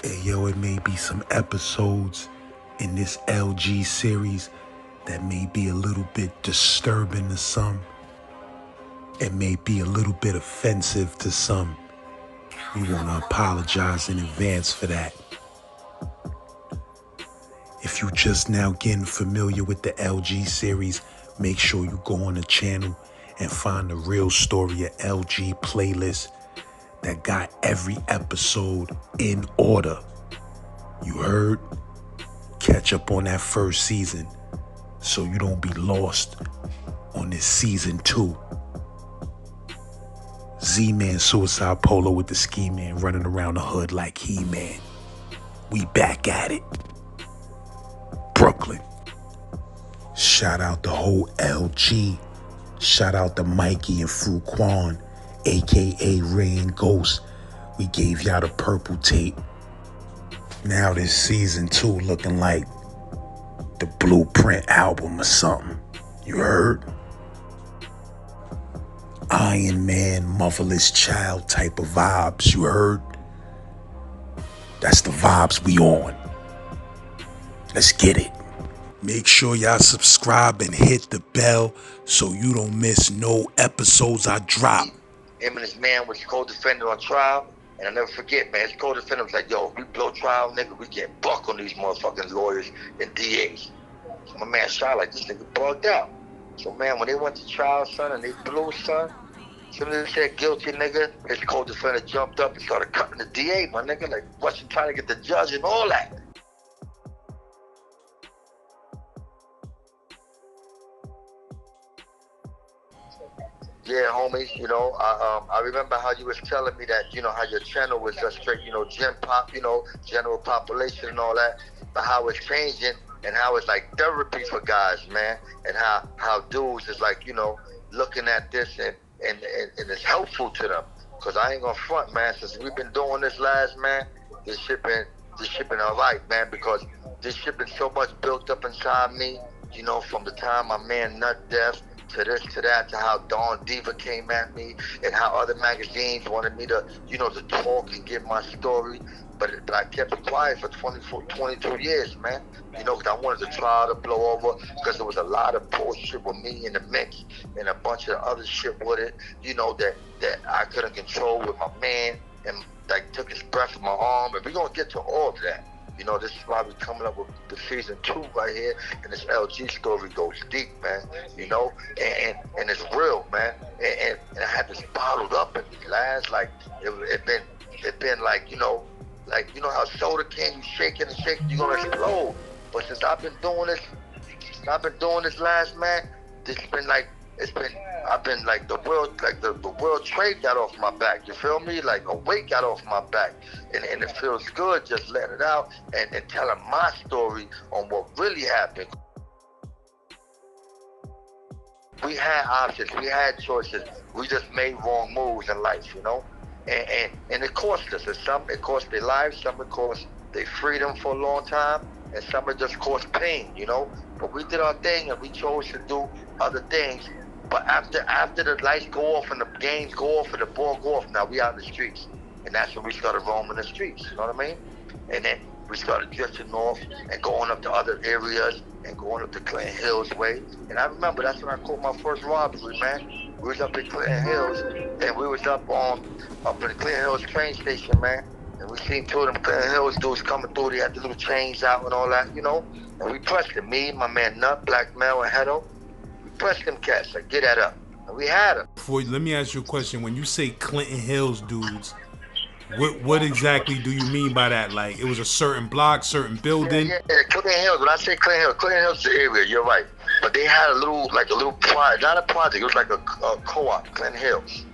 And yo, it may be some episodes in this LG series that may be a little bit disturbing to some. It may be a little bit offensive to some. We want to apologize in advance for that. If you just now getting familiar with the LG series, make sure you go on the channel and find the Real Story of LG playlist that got every episode in order. You heard? Catch up on that first season so you don't be lost on this season 2. Z-Man Suicide Polo with the Ski Man running around the hood like He-Man. We back at it. Brooklyn. Shout out the whole LG. Shout out to Mikey and Fruquan, aka Ray and Ghost. We gave y'all the purple tape. Now this season 2 looking like the Blueprint album or something. You heard? Iron Man, Motherless Child type of vibes. You heard? That's the vibes we on. Let's get it. Make sure y'all subscribe and hit the bell so you don't miss no episodes I drop. Him and his man was co-defendant on trial. And I never forget, man, his co-defendant was like, yo, if we blow trial, nigga, we get buck on these motherfucking lawyers and DAs. So my man shot like, this nigga bugged out. So, man, when they went to trial, son, and they blew, son, as soon as they said guilty, nigga, his co-defendant jumped up and started cutting the DA, my nigga, like, rushing, trying to get the judge and all that. Yeah, homies, you know, I remember how you was telling me that, you know, how your channel was just straight, you know, gen pop, you know, general population and all that, but how it's changing and how it's like therapy for guys, man, and how dudes is like, you know, looking at this and it's helpful to them. Because I ain't gonna front, man, since we've been doing this last, man, this shit been all right, man, because this shit been so much built up inside me, you know, from the time my man Nut Death, to this, to that, to how Dawn Diva came at me, and how other magazines wanted me to, you know, to talk and give my story. But I kept it quiet for 22 years, man. You know, because I wanted the trial to blow over, because there was a lot of bullshit with me in the mix, and a bunch of other shit with it, you know, that I couldn't control with my man, and like took his breath from my arm. And we're going to get to all of that. You know, this is why we're coming up with the season 2 right here, and this LG story goes deep, man. You know, and it's real, man. And I had this bottled up in me, lads. Like it been like, you know how soda can, you shake it and shake it, you're gonna explode. But since I've been doing this last, man, I've been like the world trade got off my back. You feel me? Like a weight got off my back, and it feels good just letting it out and telling my story on what really happened. We had options, we had choices. We just made wrong moves in life, you know, and it cost us. And some it cost their lives, some it cost their freedom for a long time, and some it just cost pain, you know. But we did our thing, and we chose to do other things. But after the lights go off and the games go off and the ball go off, now we out in the streets. And that's when we started roaming the streets, you know what I mean? And then we started drifting north and going up to other areas and going up to Clinton Hills way. And I remember that's when I caught my first robbery, man. We was up in Clinton Hills, and we was up in the Clinton Hills train station, man. And we seen 2 of them Clinton Hills dudes coming through. They had the little chains out and all that, you know. And we pressed them. Me, my man Nut, Black Mel, and Hedo. Press them cats, like, get that up. And we had them. Let me ask you a question. When you say Clinton Hills dudes, what exactly do you mean by that? Like, it was a certain block, certain building? Yeah, Clinton Hills. When I say Clinton Hills is the area, you're right. But they had a little project, not a project, it was like a co-op, Clinton Hills.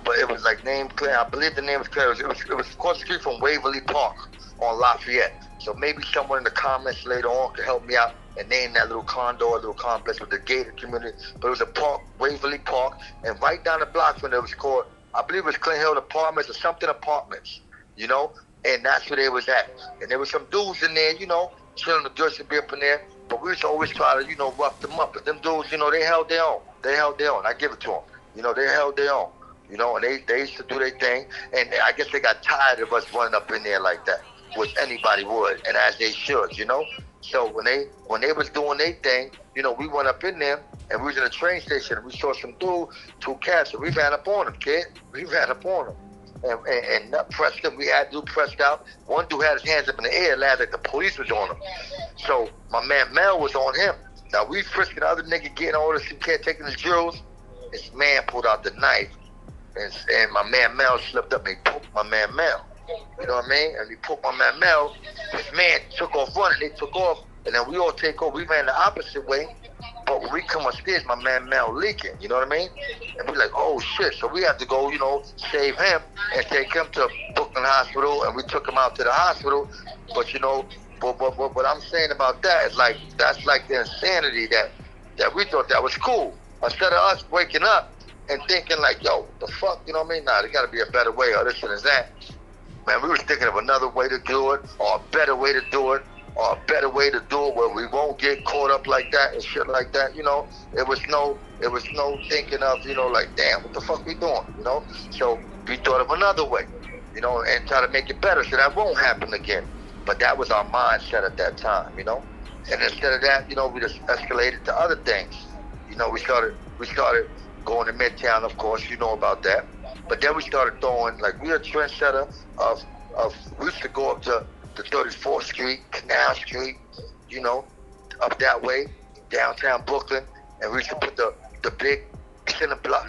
But it was like named Clinton, I believe the name was Clinton. It was across the street from Waverly Park on Lafayette. So maybe someone in the comments later on could help me out and name that little condo, little complex with the gated community. But it was a park, Waverly Park, and right down the block from it was called, I believe it was Clinton Hill Apartments or something apartments, you know? And that's where they was at. And there was some dudes in there, you know, chilling the goods and be up in there. But we used to always try to, you know, rough them up. But them dudes, you know, they held their own. I give it to them. You know, they held their own. You know, and they used to do their thing. And I guess they got tired of us running up in there like that. which anybody would, and as they should, you know. So when they was doing their thing, you know, we went up in there and we was in a train station and we saw some dude, two cats, and we ran up on them, kid. We ran up on them. And pressed him. We had dude pressed out. One dude had his hands up in the air, like the police was on him. So my man Mel was on him. Now we frisking the other nigga, getting all this kid taking his drills. His man pulled out the knife, and my man Mel slipped up and he poked my man Mel. You know what I mean? And he poked my man Mel. His man took off running. They took off, and then we all take off. We ran the opposite way. But when we come upstairs, my man Mel leaking, you know what I mean? And we're like, oh shit. So we have to go, you know, save him and take him to Brooklyn Hospital, and we took him out to the hospital. But you know, what I'm saying about that is like, that's like the insanity that we thought that was cool. Instead of us waking up and thinking like, yo, what the fuck, you know what I mean? Nah, there gotta be a better way, or this and that. Man, we was thinking of another way to do it, or a better way to do it, or a better way to do it where we won't get caught up like that and shit like that, you know. It was no thinking of, you know, like, damn, what the fuck we doing, you know? So we thought of another way, you know, and try to make it better so that won't happen again. But that was our mindset at that time, you know. And instead of that, you know, we just escalated to other things. You know, we started going to Midtown, of course, you know about that. But then we started throwing, like, we were a trendsetter of we used to go up to the 34th Street, Canal Street, you know, up that way, downtown Brooklyn, and we used to put the big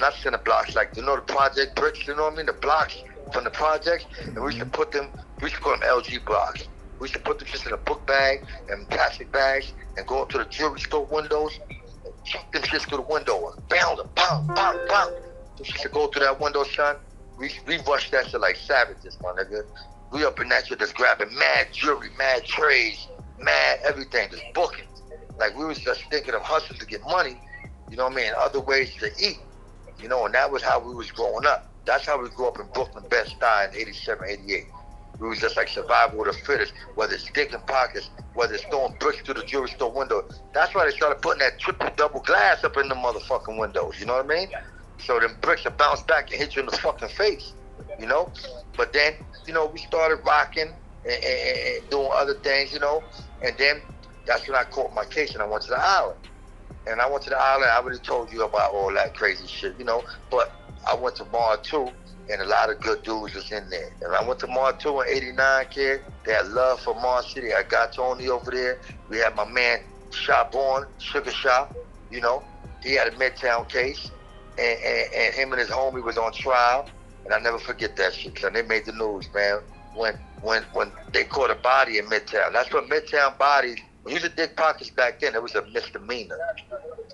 not center blocks, like, you know, the project bricks, you know what I mean, the blocks from the projects, and we used to put them, we used to call them LG blocks. We used to put them just in a book bag and plastic bags and go up to the jewelry store windows and chuck them shits through the window and bound them, bang, bang, bang. We used to go through that window, son. We rushed that shit like savages, my nigga. We up in that shit just grabbing mad jewelry, mad trays, mad everything, just booking. Like, we was just thinking of hustling to get money, you know what I mean, other ways to eat, you know, and that was how we was growing up. That's how we grew up in Brooklyn, Bed-Stuy in 87, 88. We was just like survival of the fittest, whether it's digging pockets, whether it's throwing bricks through the jewelry store window. That's why they started putting that triple double glass up in the motherfucking windows, you know what I mean? So them bricks will bounce back and hit you in the fucking face, you know? But then, you know, we started rocking and doing other things, you know? And then that's when I caught my case and I went to the island. And I went to the island, I already told you about all that crazy shit, you know? But I went to Mar 2, and a lot of good dudes was in there. And I went to Mar 2 in 89, kid. They had love for Mar City. I got Tony over there. We had my man Shaborn, Sugar Shop, you know? He had a Midtown case. And him and his homie was on trial. And I never forget that shit, because they made the news, man. When they caught a body in Midtown. That's what Midtown bodies, when you used to dig pockets back then, it was a misdemeanor.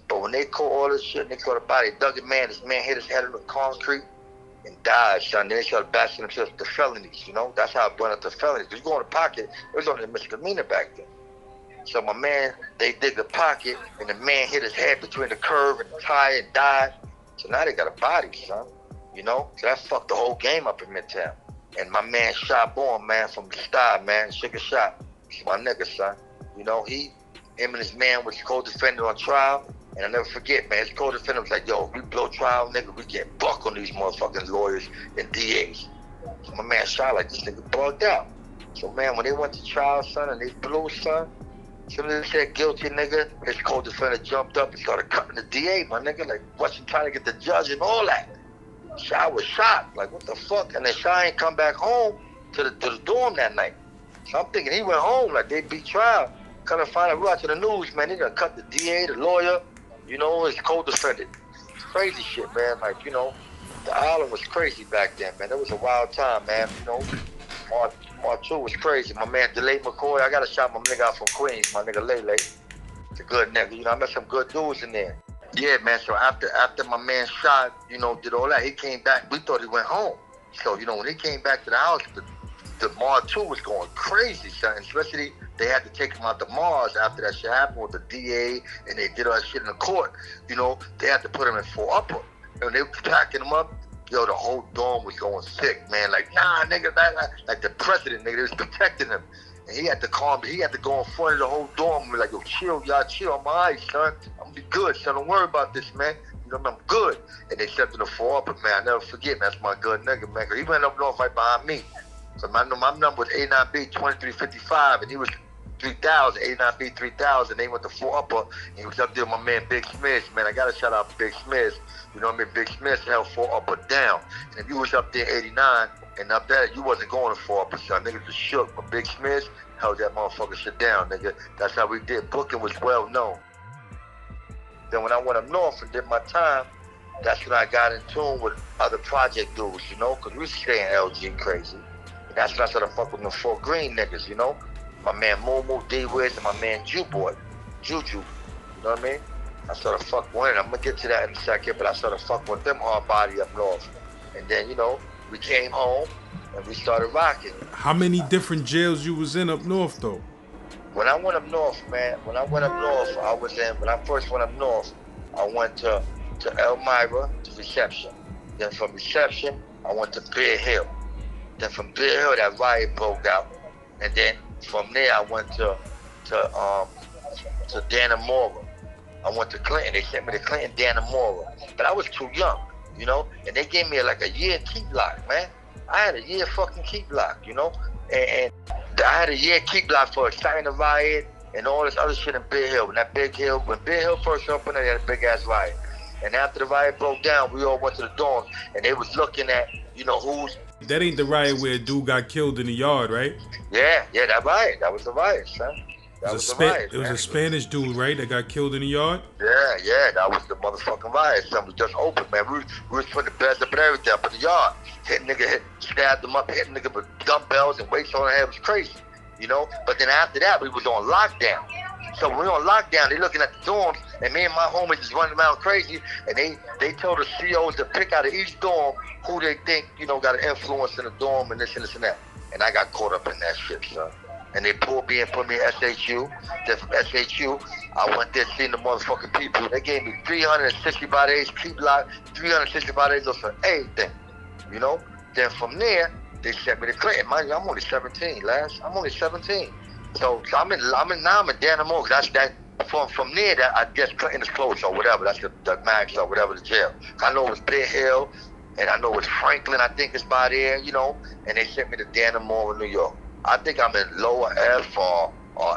But when they caught all this shit and they caught a body, this man hit his head on the concrete and died, son. Then they started bashing themselves with the felonies, you know? That's how it went up to felonies. Because you go in the pocket, it was only a misdemeanor back then. So my man, they dig the pocket, and the man hit his head between the curb and the tire and died. So now they got a body, son. You know? So that fucked the whole game up in Midtown. And my man Shaborn, man, from the Star, man, Sugar Shop, he's my nigga, son. You know, him and his man was co-defendant on trial. And I never forget, man, his co-defendant was like, yo, if we blow trial, nigga, we get buck on these motherfucking lawyers and DAs. So my man shot like, this nigga bugged out. So, man, when they went to trial, son, and they blew, son, as soon as they said guilty, nigga, his co-defendant jumped up and started cutting the DA, my nigga, like, watching trying to get the judge and all that. Shy was shocked, like, what the fuck? And then Shy ain't come back home to the dorm that night. So I'm thinking he went home, like, they beat trial. Come to find out, we watching the news, man, they done cut the DA, the lawyer, you know, his co-defendant. It's crazy shit, man. Like, you know, the island was crazy back then, man. It was a wild time, man. You know, Mar 2 was crazy. My man, DeLay McCoy, I got to shout my nigga out from Queens, my nigga Lele. It's a good nigga. You know, I met some good dudes in there. Yeah, man. So after my man shot, you know, did all that, he came back. We thought he went home. So, you know, when he came back to the house, the Mar 2 was going crazy, son. Especially, they had to take him out to Mars after that shit happened with the DA, and they did all that shit in the court. You know, they had to put him in Fort Upper. And when they were packing him up, yo, the whole dorm was going sick, man. Like, nah, nigga, like the president, nigga, they was protecting him. And he had to he had to go in front of the whole dorm and be like, yo, chill, y'all, chill, I'm all right, son. I'm gonna be good, son, don't worry about this, man. You know, I'm good. And they stepped in the Fort Upper, man. I never forget, man, that's my good nigga, man. Cause he went up north right behind me. So my number was 89B 2355, and he was 3000, 89B 3000. They went to 4 Upper, and he was up there with my man Big Smith. Man, I gotta shout out Big Smith. You know what I mean? Big Smith held 4 Upper down. And if you was up there 89 and up there, you wasn't going to 4 Upper, son. Niggas was shook. But Big Smith held that motherfucker shit down, nigga. That's how we did. Booking was well known. Then when I went up north and did my time, that's when I got in tune with other project dudes, you know, because we was staying LG crazy. And that's when I started fucking with the Fort Greene niggas, you know. My man Moo D-Wiz, and my man Juju. You know what I mean? I started fucking with it. I'm going to get to that in a second, but I started fucking with them hard body up north. And then, you know, we came home and we started rocking. How many different jails you was in up north, though? When I went up north, man, when I first went up north, I went to Elmira, to Reception. Then from Reception, I went to Bear Hill. Then from Bear Hill, that riot broke out. And then from there, I went to Dannemora. I went to Clinton. They sent me to Clinton, Dannemora. But I was too young, you know? And they gave me like a year keep lock, man. I had a year fucking keep lock, you know? And I had a year keep lock for exciting the riot and all this other shit in Bear Hill. When Bear Hill first opened, they had a big ass riot. And after the riot broke down, we all went to the dorms, and they was looking at, you know, who's... That ain't the riot where a dude got killed in the yard, right? Yeah, that riot. That was the riot, son. It was a Spanish dude, right, that got killed in the yard? Yeah, that was the motherfucking riot, son. We just opened, man. We was putting the beds up and everything up in the yard. Stabbed them up, hit nigga with dumbbells and weights on their head. It was crazy, you know? But then after that, we was on lockdown. So when we on lockdown, they looking at the dorms, and me and my homies is running around crazy, and they told the COs to pick out of each dorm who they think, you know, got an influence in the dorm and this and this and that. And I got caught up in that shit, son. And they pulled me and put me in SHU. Then from SHU, I went there seeing the motherfucking people. They gave me 365 days keep lock, 365 days for everything, you know? Then from there, they sent me to Clinton. Mind you, I'm only 17, Lash. I'm only 17. So I'm in Dannemora. That's that. From there, that I guess Clinton is close or whatever. That's the max or whatever, the jail. I know it's Bear Hill, and I know it's Franklin. I think it's by there, you know. And they sent me to Dannemora, New York. I think I'm in lower F or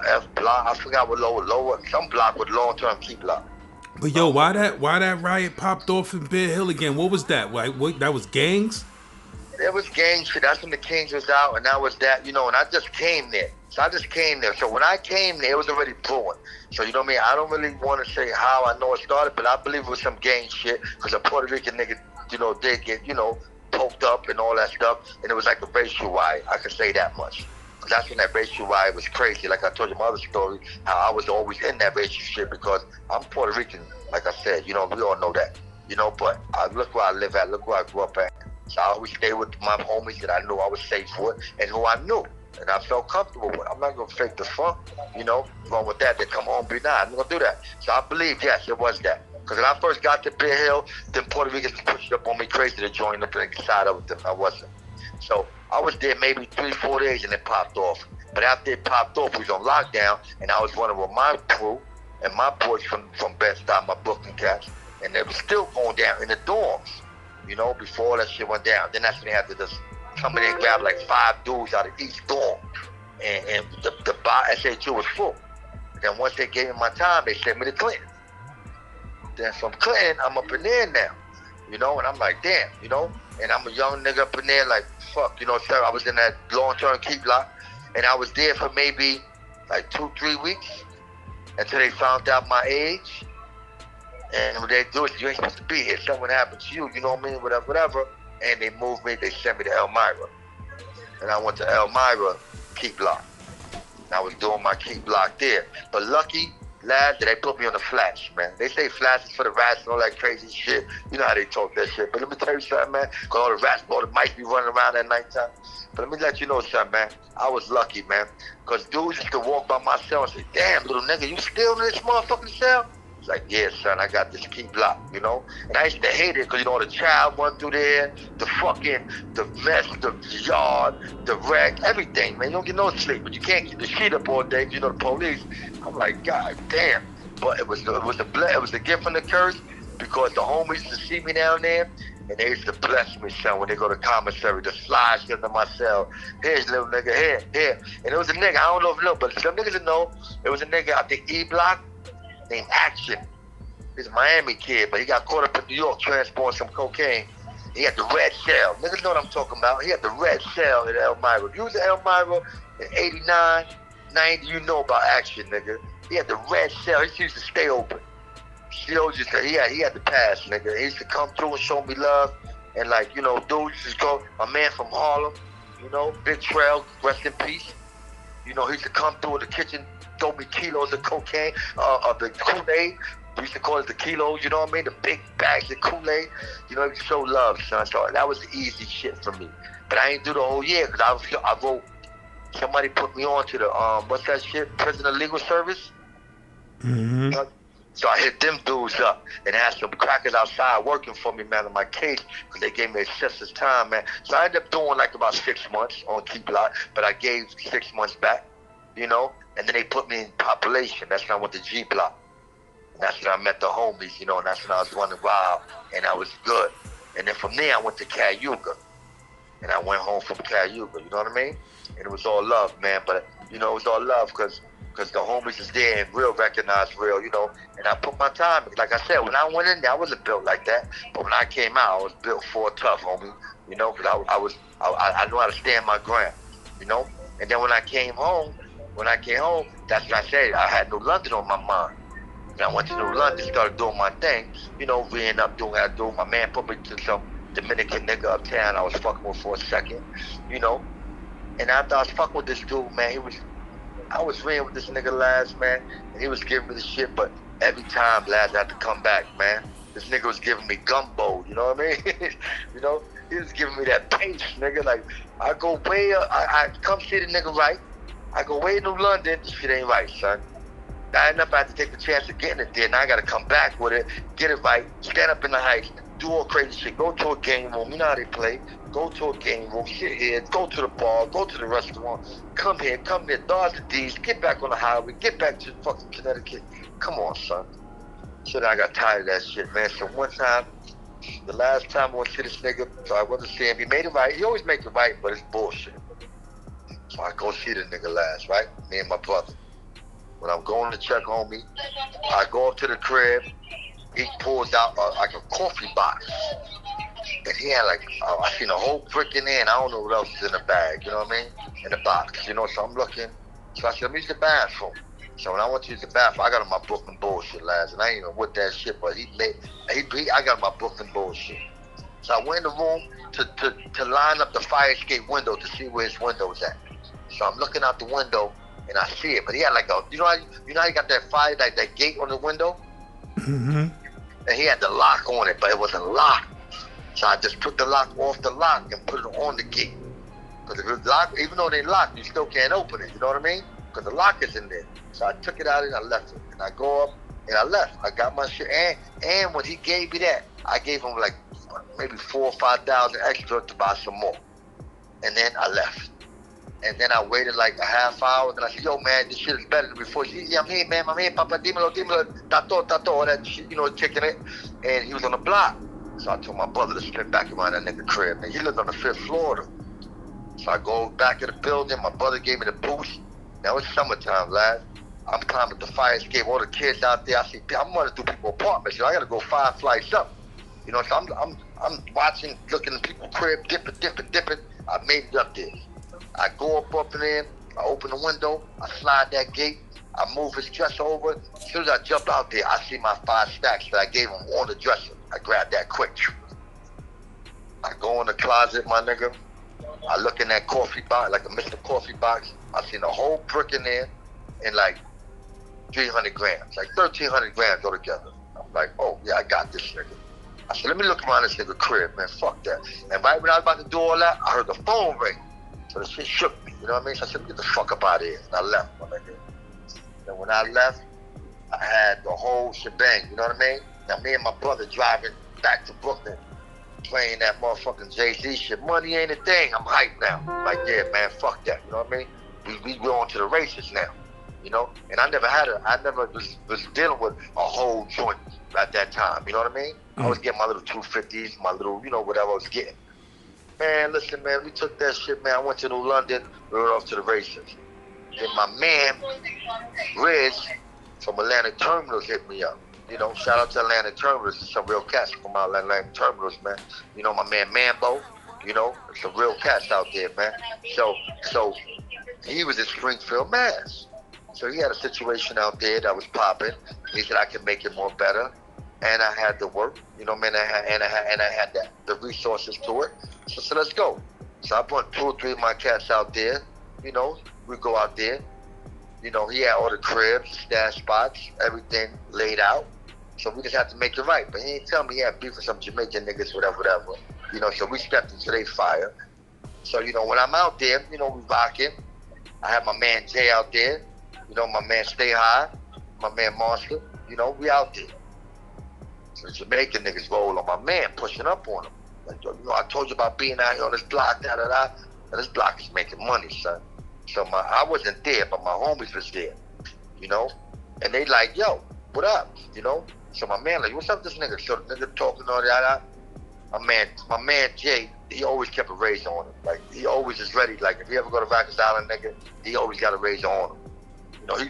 F block. I forgot what lower some block with long-term keep lock. But yo, why that riot popped off in Bear Hill again? What was that? Like, what, that was gangs? There was gang shit. That's when the Kings was out, and that was that, you know. And I just came there. So when I came there, it was already brewing. So, you know what I mean? I don't really want to say how I know it started, but I believe it was some gang shit, because a Puerto Rican nigga, you know, did get, you know, poked up and all that stuff, and it was like a racial riot. I can say that much. Because that's when that racial riot was crazy. Like I told you my other story, how I was always in that racial shit, because I'm Puerto Rican, like I said, you know, we all know that. You know, but look where I live at, look where I grew up at. So I always stay with my homies that I knew I was safe with, and who I knew. And I felt comfortable with. I'm not gonna fake the funk, you know. Wrong with that, they come home be nah, I'm not gonna do that. So I believe, yes, it was that. Because when I first got to Bear Hill, then Puerto Ricans pushed up on me crazy to join up and side up with them. I wasn't. So I was there maybe 3-4 days and it popped off. But after it popped off, we was on lockdown, and I was running with my crew and my boys from Bed-Stuy, my Brooklyn cats, and they were still going down in the dorms, you know, before all that shit went down. Then that's when they had to just come in and grab like 5 dudes out of each dorm, and the SHU was full. And then once they gave me my time, they sent me to Clinton. Then from Clinton, I'm up in there now, you know, and I'm like, damn, you know, and I'm a young nigga up in there, like, fuck, you know, sir, I was in that long-term keep lock, and I was there for maybe like 2-3 weeks until they found out my age. And what they do is, you ain't supposed to be here. Something happened to you, you know what I mean, whatever. And they moved me, they sent me to Elmira. And I went to Elmira, keep lock. And I was doing my keep lock there. But lucky, lads, they put me on the flash, man. They say flash is for the rats and all that crazy shit. You know how they talk that shit. But let me tell you something, man. Because all the rats, all the mice be running around at nighttime. But let me let you know something, man. I was lucky, man. Because dudes used to walk by my cell and say, damn, little nigga, you still in this motherfucking cell? Like, yeah, son, I got this keep lock, you know? And I used to hate it because, you know, the child went through there, the mess, the yard, the wreck, everything, man. You don't get no sleep, but you can't keep the sheet up all day, you know, the police. I'm like, God damn. But it was a gift and a curse, because the homies used to see me down there, And they used to bless me, son, when they go to commissary, the slide shit to my cell. Here's little nigga, here. And it was a nigga, I don't know if you know, but some niggas that know, it was a nigga out the E Block named Action. He's a Miami kid, but he got caught up in New York transporting some cocaine. He had the red cell. Niggas know what I'm talking about. He had the red cell at Elmira. If you was at Elmira in 89, 90, you know about Action, nigga. He had the red cell. He used to stay open. He had the pass, nigga. He used to come through and show me love. And like, you know, dudes just go, a man from Harlem, you know, Big Trail, rest in peace. You know, he used to come through the kitchen, throw me kilos of cocaine, of the Kool-Aid. We used to call it the kilos, you know what I mean? The big bags of Kool-Aid. You know, he used to show love, son. So that was the easy shit for me. But I ain't do the whole year because I wrote, somebody put me on to the, what's that shit? Prisoner Legal Service. Mm-hmm. So I hit them dudes up and had some crackers outside working for me, man, on my case because they gave me excessive time, man. So I ended up doing like about 6 months on Key Block, but I gave 6 months back, you know, and then they put me in population. That's when I went to G Block. And that's when I met the homies, you know, and that's when I was running wild, and I was good. And then from there, I went to Cayuga, and I went home from Cayuga, you know what I mean? And it was all love, man, but, you know, it was all love because the homies is there and real recognized real, you know, and I put my time. Like I said, when I went in there, I wasn't built like that, but when I came out, I was built for tough, homie, you know, because I knew how to stand my ground, you know? And then when I came home, that's what I said, I had New London on my mind. And I went to New London, started doing my thing, you know, reeing up, doing what I do. My man put me to some Dominican nigga uptown I was fucking with for a second, you know. And after I was fucking with this dude, man, I was reeing with this nigga Laz, man, and he was giving me the shit, but every time Laz had to come back, man, this nigga was giving me gumbo, you know what I mean? You know, he was giving me that pace, nigga. Like, I go way up, I come see the nigga right, I go way to New London, this shit ain't right, son. I end up I had to take the chance of getting it there. Now I gotta come back with it, get it right, stand up in the heights, do all crazy shit, go to a game room, you know how they play, go to a game room, sit here, go to the bar, go to the restaurant, come here, dodge the D's, get back on the highway, get back to fucking Connecticut. Come on, son. So then I got tired of that shit, man. So one time, the last time I went to see this nigga, so I went to see him, he made it right. He always make it right, but it's bullshit. So I go see the nigga last, right? Me and my brother. When I'm going to check on me, I go up to the crib. He pulls out like a coffee box. And he had like, I seen a whole brick in there, and I don't know what else is in the bag, you know what I mean? In the box, you know, so I'm looking. So I said, let me use the bathroom. So when I went to use the bathroom, I got on my Brooklyn bullshit last, and I ain't even with that shit, but I got my Brooklyn bullshit. So I went in the room to line up the fire escape window to see where his window's at. So I'm looking out the window, and I see it, but he had like you know how you got that fire, like that gate on the window? Mm-hmm. And he had the lock on it, but it wasn't locked. So I just took the lock off the lock and put it on the gate. Because if it's locked, even though they locked, you still can't open it, you know what I mean? Because the lock is in there. So I took it out and I left it. And I go up and I left. I got my shit. And when he gave me that, I gave him like maybe 4,000 or 5,000 extra to buy some more. And then I left. And then I waited like a half hour, and I said, yo, man, this shit is better than before. She said, yeah, I'm here, man, papa, dímelo, tato, all that shit, you know, kicking it. And he was on the block. So I told my brother to spin back around that nigga crib. And he lived on the 5th floor. So I go back to the building. My brother gave me the boost. Now it's summertime, lad. I'm climbing the fire escape, all the kids out there. I see, I'm running through people's apartments. You know, I got to go 5 flights up. You know, so I'm watching, looking at people's crib, dipping. I made it up there. I go up in there, I open the window, I slide that gate, I move his dresser over. As soon as I jump out there, I see my 5 stacks that I gave him on the dresser. I grab that quick. I go in the closet, my nigga. I look in that coffee box, like a Mr. Coffee box. I seen a whole brick in there and like 300 grams, like 1,300 grams altogether. I'm like, oh, yeah, I got this nigga. I said, let me look around this nigga crib, man, fuck that. And right when I was about to do all that, I heard the phone ring. So the shit shook me, you know what I mean? So I said, get the fuck up out of here. And I left, my nigga. And when I left, I had the whole shebang, you know what I mean? Now me and my brother driving back to Brooklyn, playing that motherfucking Jay-Z shit. Money ain't a thing, I'm hyped now. Like, yeah, man, fuck that, you know what I mean? We on to the races now. you know. And I never was dealing with a whole joint at that time, you know what I mean? I was getting my little 250s, my little, you know, whatever I was getting. Man, listen, man, we took that shit, man. I went to New London, we went off to the races. Then my man, Riz, from Atlantic Terminals hit me up. You know, shout out to Atlantic Terminals. It's some real cats from out Atlantic Terminals, man. You know, my man Mambo, you know, some real cats out there, man. So he was in Springfield, Mass. So he had a situation out there that was popping. He said I could make it more better. And I had the work, you know, man, I had the resources to it. So let's go. So I brought 2 or 3 of my cats out there, you know, we go out there. You know, he had all the cribs, stash spots, everything laid out. So we just had to make it right. But he didn't tell me he had beef with some Jamaican niggas, whatever. You know, so we stepped into their fire. So, you know, when I'm out there, you know, we rocking. I have my man Jay out there. You know, my man Stay High, my man Monster. You know, we out there. So the Jamaican niggas roll on my man, pushing up on him. Like, you know, I told you about being out here on this block, da-da-da. And this block is making money, son. So I wasn't there, but my homies was there, you know? And they like, yo, what up, you know? So my man like, what's up with this nigga? So the nigga talking all that. My man Jay, he always kept a razor on him. Like, he always is ready. Like, if you ever go to Rikers Island, nigga, he always got a razor on him. You know,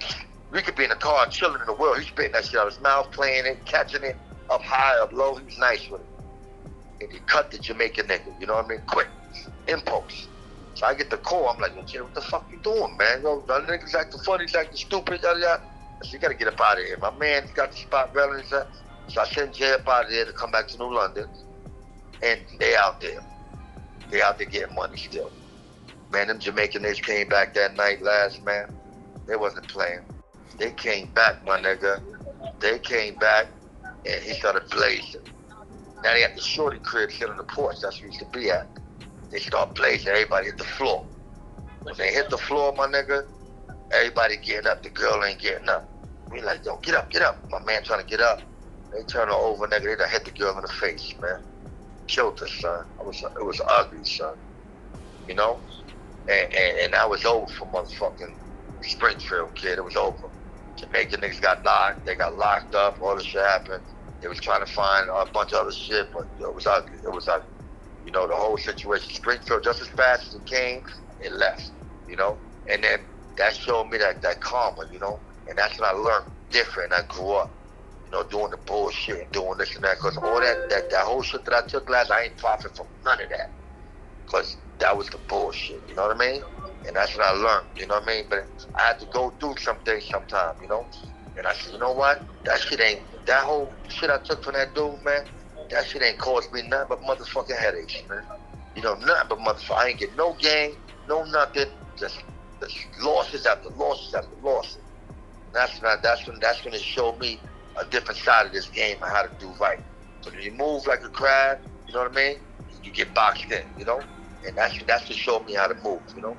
we could be in the car chilling in the world. He's spitting that shit out of his mouth, playing it, catching it, up high, up low. He was nice with it. And he cut the Jamaican nigga, you know what I mean? Quick, impulse. So I get the call, I'm like, yo, Jay, what the fuck you doing, man? Yo, the nigga's acting funny, he's acting stupid, yada, yada. So you gotta get up out of here. My man's got the spot relevant. So I sent Jay up out of there to come back to New London. And they out there. They out there getting money still. Man, them Jamaican niggas came back that night last, man. They wasn't playing. They came back, my nigga. They came back and he started blazing. Now they at the shorty crib sitting on the porch. That's where he used to be at. They start blazing. Everybody hit the floor. When they hit the floor, my nigga, everybody getting up. The girl ain't getting up. We like, yo, get up. My man trying to get up. They turn her over, nigga. They done hit the girl in the face, man. Killed her, son. It was ugly, son. You know? And that was over for motherfucking Springfield, kid. It was over. Jamaican niggas got locked. They got locked up. All this shit happened. They was trying to find a bunch of other shit, but it was ugly. It was ugly. You know, the whole situation. Springfield, just as fast as it came, it left, you know? And then that showed me that karma, you know? And that's when I learned different. I grew up, you know, doing the bullshit and doing this and that. Because all that whole shit that I took last, I ain't profit from none of that. Because that was the bullshit, you know what I mean? And that's what I learned, you know what I mean? But I had to go through some things sometime, you know? And I said, you know what? That whole shit I took from that dude, man, that shit ain't caused me nothing but motherfucking headaches, man. You know, nothing but motherfucker. I ain't get no gain, no nothing. Just losses after losses after losses. That's when it showed me a different side of this game and how to do right. So when you move like a crab, you know what I mean? You get boxed in, you know? And that's what showed me how to move, you know?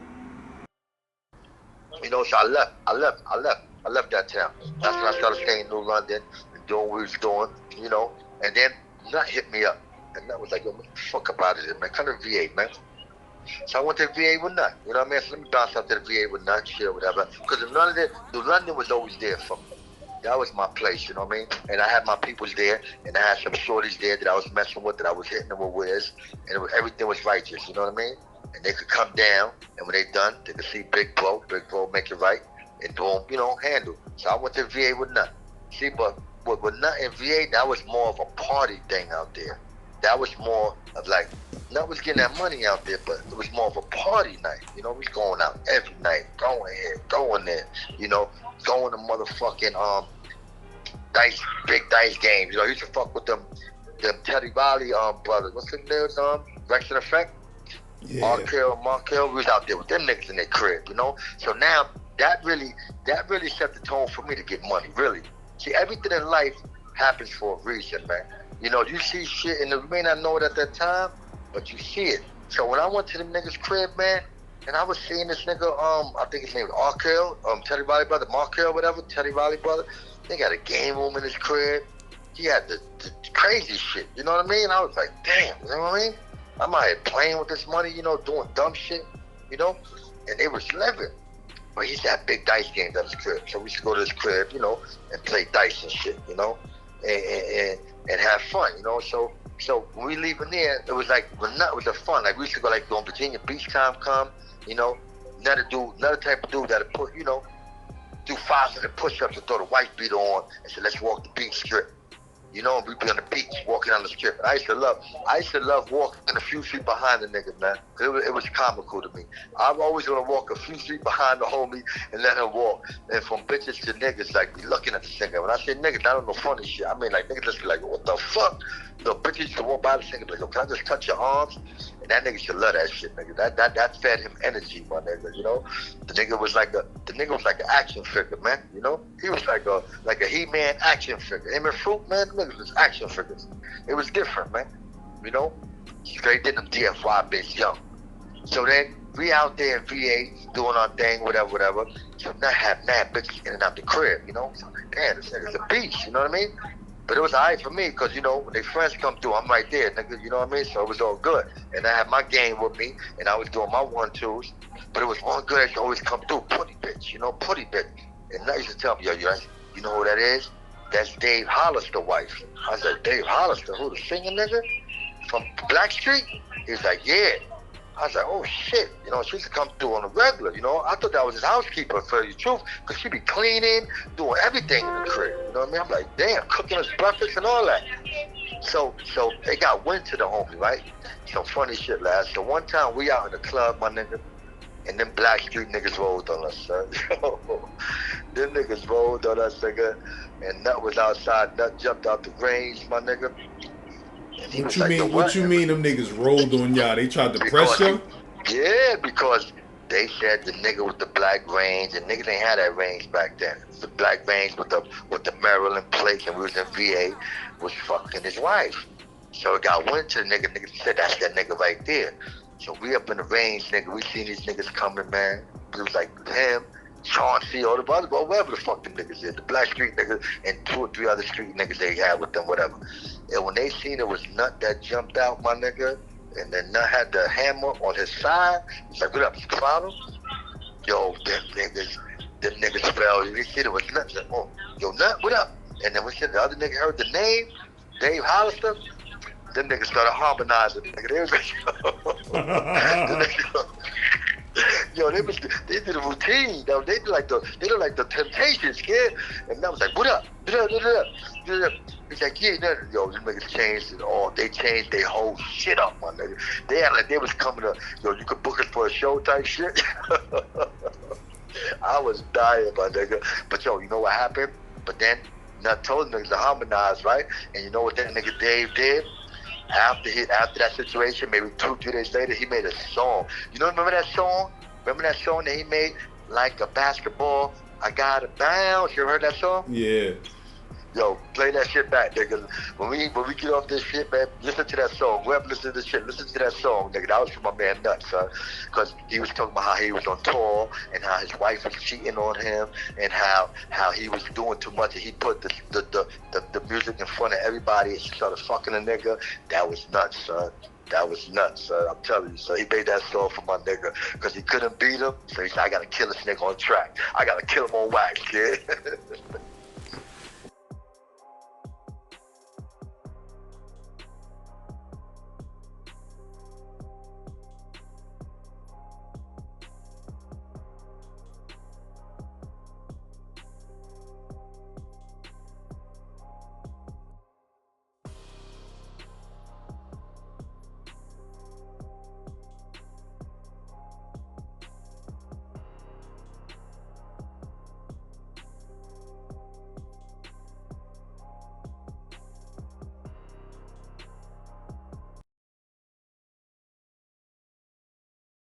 You know, so I left that town. That's when I started staying in New London and doing what we was doing, you know? And then Nut hit me up. And Nut was like, yo, what the fuck up out of here, man? Come to VA, man. So I went to the VA with Nut. You know what I mean? So let me bounce up to the VA with Nut, shit, whatever. Because New London was always there for me. That was my place, you know what I mean? And I had my peoples there, and I had some shorties there that I was messing with, that I was hitting them with whiz, and everything was righteous, you know what I mean? And they could come down, and when they done, they could see Big Bro make it right, and boom, you know, handle. So I went to the VA with Nut. See, but with Nut and VA, that was more of a party thing out there. That was more of like, Nut was getting that money out there, but it was more of a party night. You know, we was going out every night, going here, going there, you know, going to motherfucking big dice games. You know, he used to fuck with them Teddy Riley brothers. What's his name? Rex and Effect? Yeah. Markel, we was out there with them niggas in their crib, you know? So now that really set the tone for me to get money, really. See, everything in life happens for a reason, man. You know, you see shit, and you may not know it at that time, but you see it. So when I went to the nigga's crib, man, and I was seeing this nigga, I think his name was Arkel, Teddy Riley brother, Markel, whatever, Teddy Riley brother. They got a game room in his crib. He had the crazy shit, you know what I mean? I was like, damn, you know what I mean? I'm out here playing with this money, you know, doing dumb shit, you know? And they was living. But he used to have big dice games at his crib. So we used to go to his crib, you know, and play dice and shit, you know, and have fun, you know. So when we leaving there, it was like, when it was a fun. Like we used to go like on Virginia Beach come, you know, another type of dude that'd put, you know, do 500 push-ups and throw the white beater on and say, let's walk the beach strip. You know, we'd be on the beach walking on the strip. I used to love walking a few feet behind the nigga, man. It was comical to me. I'm always gonna walk a few feet behind the homie and let him walk. And from bitches to niggas, like, be looking at the nigga. When I say niggas, I don't know funny shit. I mean, like, niggas just be like, what the fuck? The bitches used to walk by the nigga, be like, yo, can I just touch your arms? And that nigga should love that shit, nigga. That fed him energy, my nigga, you know? The nigga was like an action figure, man, you know? He was like a He-Man action figure. Him and Fruit, man, niggas was action figures. It was different, man, you know? Straight in them DFY bitch, young. So then, we out there in VA doing our thing, whatever. So now have mad bitches in and out the crib, you know? So I'm like, damn, this nigga's a beast, you know what I mean? But it was alright for me, because, you know, when their friends come through, I'm right there, nigga, you know what I mean? So it was all good. And I had my game with me, and I was doing my 1-2s. But it was one good that always come through, Putty bitch, you know, Putty bitch. And I used to tell me, yo, you know who that is? That's Dave Hollister wife. I said, Dave Hollister, who, the singing nigga? From Blackstreet? He was like, yeah. I was like, oh shit, you know, she used to come through on a regular, you know. I thought that was his housekeeper, for the truth, because she be cleaning, doing everything in the crib, you know what I mean? I'm like, damn, cooking us breakfast and all that. So they got wind to the homie, right? Some funny shit, lad. So one time we out in the club, my nigga, and them Blackstreet niggas rolled on us, son. Them niggas rolled on us, nigga, and Nut was outside. Nut jumped out the range, my nigga. What you mean them niggas rolled on y'all? They tried to press you? Yeah, because they said the nigga with the black range, and niggas ain't had that range back then. The black range with the Maryland plate, and we was in VA, was fucking his wife. So it got wind to the nigga. Niggas said, that's that nigga right there. So we up in the range, nigga. We seen these niggas coming, man. It was like him, Chauncey, or the other, whatever the fuck them niggas is. The Blackstreet niggas and 2 or 3 other street niggas they had with them, whatever. And when they seen it was Nut that jumped out, my nigga, and then Nut had the hammer on his side, he's like, what up, you problem? Yo, them niggas fell. They said it was Nut. Said, oh, yo, Nut, what up? And then when the other nigga heard the name, Dave Hollister, them niggas started harmonizing. Nigga. They was like, yo, they did a routine. They did like the Temptations, kid. And I was like, what up? He's like, yeah, yo, them niggas changed it all. They changed their whole shit up, my nigga. They had like they was coming to, yo, you could book us for a show type shit. I was dying, my nigga. But yo, you know what happened? But then Nut told niggas to harmonize, right? And you know what that nigga Dave did? After that situation, maybe 2-3 days later, he made a song. You know, remember that song? Remember that song that he made, like a basketball? I gotta bounce. You ever heard that song? Yeah. Yo, play that shit back, nigga. When we get off this shit, man, listen to that song. Whoever listen to this shit, listen to that song, nigga. That was from my man Nut, son. Because he was talking about how he was on tour and how his wife was cheating on him and how he was doing too much and he put the music in front of everybody and she started fucking a nigga. That was nuts, son. That was nuts, son. I'm telling you. So he made that song for my nigga because he couldn't beat him. So he said, I got to kill this nigga on track. I got to kill him on wax, kid.